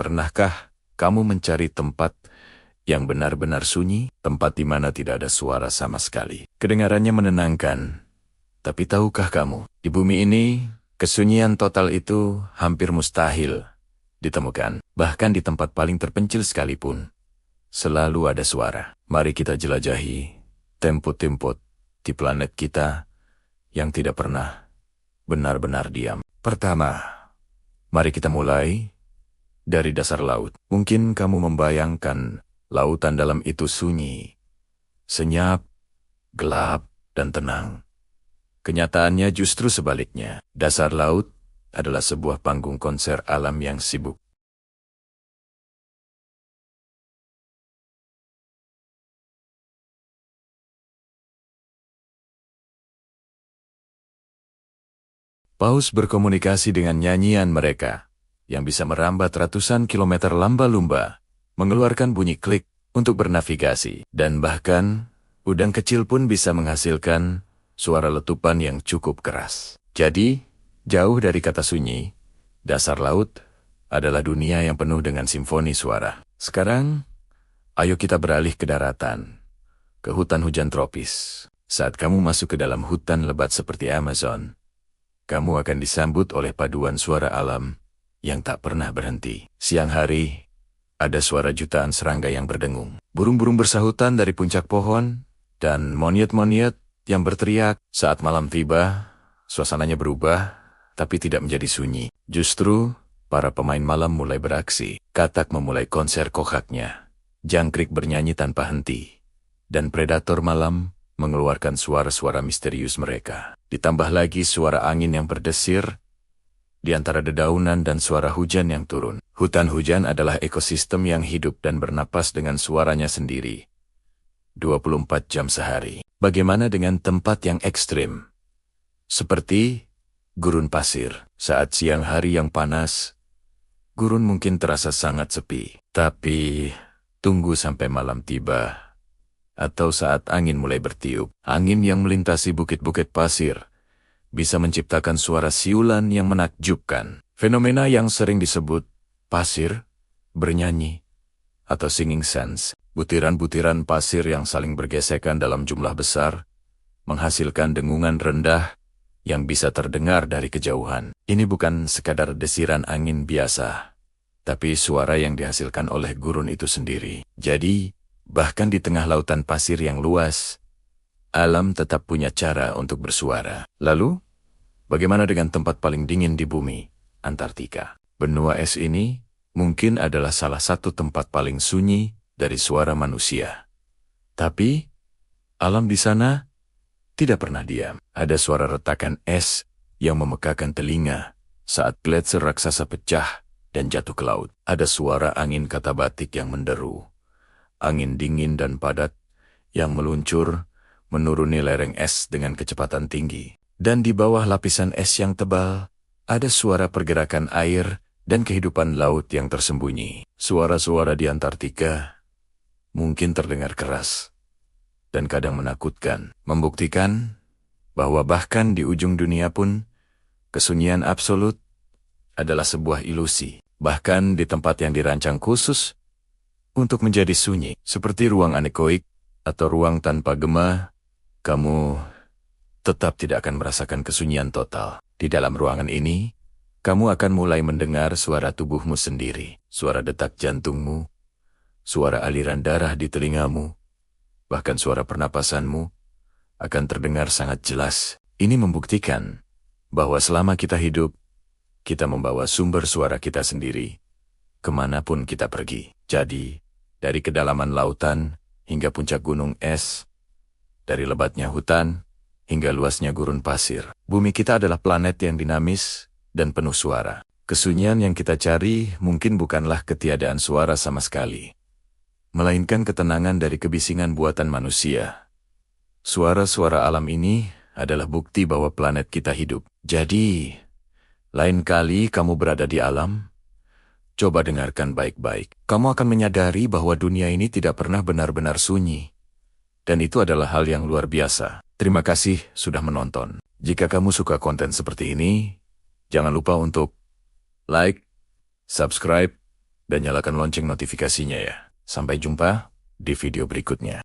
Pernahkah kamu mencari tempat yang benar-benar sunyi, tempat di mana tidak ada suara sama sekali? Kedengarannya menenangkan. Tapi tahukah kamu, di bumi ini, kesunyian total itu hampir mustahil ditemukan. Bahkan di tempat paling terpencil sekalipun, selalu ada suara. Mari kita jelajahi tempat-tempat di planet kita yang tidak pernah benar-benar diam. Pertama, mari kita mulai dari dasar laut. Mungkin kamu membayangkan lautan dalam itu sunyi, senyap, gelap, dan tenang. Kenyataannya justru sebaliknya. Dasar laut adalah sebuah panggung konser alam yang sibuk. Paus berkomunikasi dengan nyanyian mereka, yang bisa merambat ratusan kilometer lumba-lumba, mengeluarkan bunyi klik untuk bernavigasi, dan bahkan udang kecil pun bisa menghasilkan suara letupan yang cukup keras. Jadi, jauh dari kata sunyi, dasar laut adalah dunia yang penuh dengan simfoni suara. Sekarang, ayo kita beralih ke daratan, ke hutan hujan tropis. Saat kamu masuk ke dalam hutan lebat seperti Amazon, kamu akan disambut oleh paduan suara alam yang tak pernah berhenti. Siang hari, ada suara jutaan serangga yang berdengung. Burung-burung bersahutan dari puncak pohon, dan monyet-monyet yang berteriak. Saat malam tiba, suasananya berubah, tapi tidak menjadi sunyi. Justru, para pemain malam mulai beraksi. Katak memulai konser kokaknya. Jangkrik bernyanyi tanpa henti. Dan predator malam mengeluarkan suara-suara misterius mereka. Ditambah lagi suara angin yang berdesir di antara dedaunan dan suara hujan yang turun. Hutan hujan adalah ekosistem yang hidup dan bernapas dengan suaranya sendiri, 24 jam sehari. Bagaimana dengan tempat yang ekstrim? Seperti gurun pasir. Saat siang hari yang panas, gurun mungkin terasa sangat sepi. Tapi, tunggu sampai malam tiba, atau saat angin mulai bertiup. Angin yang melintasi bukit-bukit pasir bisa menciptakan suara siulan yang menakjubkan. Fenomena yang sering disebut pasir bernyanyi atau singing sands. Butiran-butiran pasir yang saling bergesekan dalam jumlah besar menghasilkan dengungan rendah yang bisa terdengar dari kejauhan. Ini bukan sekadar desiran angin biasa, tapi suara yang dihasilkan oleh gurun itu sendiri. Jadi, bahkan di tengah lautan pasir yang luas, alam tetap punya cara untuk bersuara. Lalu, bagaimana dengan tempat paling dingin di bumi, Antartika? Benua es ini mungkin adalah salah satu tempat paling sunyi dari suara manusia. Tapi, alam di sana tidak pernah diam. Ada suara retakan es yang memekakan telinga saat gletser raksasa pecah dan jatuh ke laut. Ada suara angin kata batik yang menderu. Angin dingin dan padat yang meluncur menuruni lereng es dengan kecepatan tinggi. Dan di bawah lapisan es yang tebal, ada suara pergerakan air dan kehidupan laut yang tersembunyi. Suara-suara di Antartika mungkin terdengar keras dan kadang menakutkan, membuktikan bahwa bahkan di ujung dunia pun, kesunyian absolut adalah sebuah ilusi. Bahkan di tempat yang dirancang khusus untuk menjadi sunyi, seperti ruang anekoik atau ruang tanpa gema, kamu tetap tidak akan merasakan kesunyian total. Di dalam ruangan ini, kamu akan mulai mendengar suara tubuhmu sendiri, suara detak jantungmu, suara aliran darah di telingamu, bahkan suara pernapasanmu akan terdengar sangat jelas. Ini membuktikan bahwa selama kita hidup, kita membawa sumber suara kita sendiri, kemanapun kita pergi. Jadi, dari kedalaman lautan hingga puncak gunung es, dari lebatnya hutan hingga luasnya gurun pasir, bumi kita adalah planet yang dinamis dan penuh suara. Kesunyian yang kita cari mungkin bukanlah ketiadaan suara sama sekali, melainkan ketenangan dari kebisingan buatan manusia. Suara-suara alam ini adalah bukti bahwa planet kita hidup. Jadi, lain kali kamu berada di alam, coba dengarkan baik-baik. Kamu akan menyadari bahwa dunia ini tidak pernah benar-benar sunyi. Dan itu adalah hal yang luar biasa. Terima kasih sudah menonton. Jika kamu suka konten seperti ini, jangan lupa untuk like, subscribe, dan nyalakan lonceng notifikasinya ya. Sampai jumpa di video berikutnya.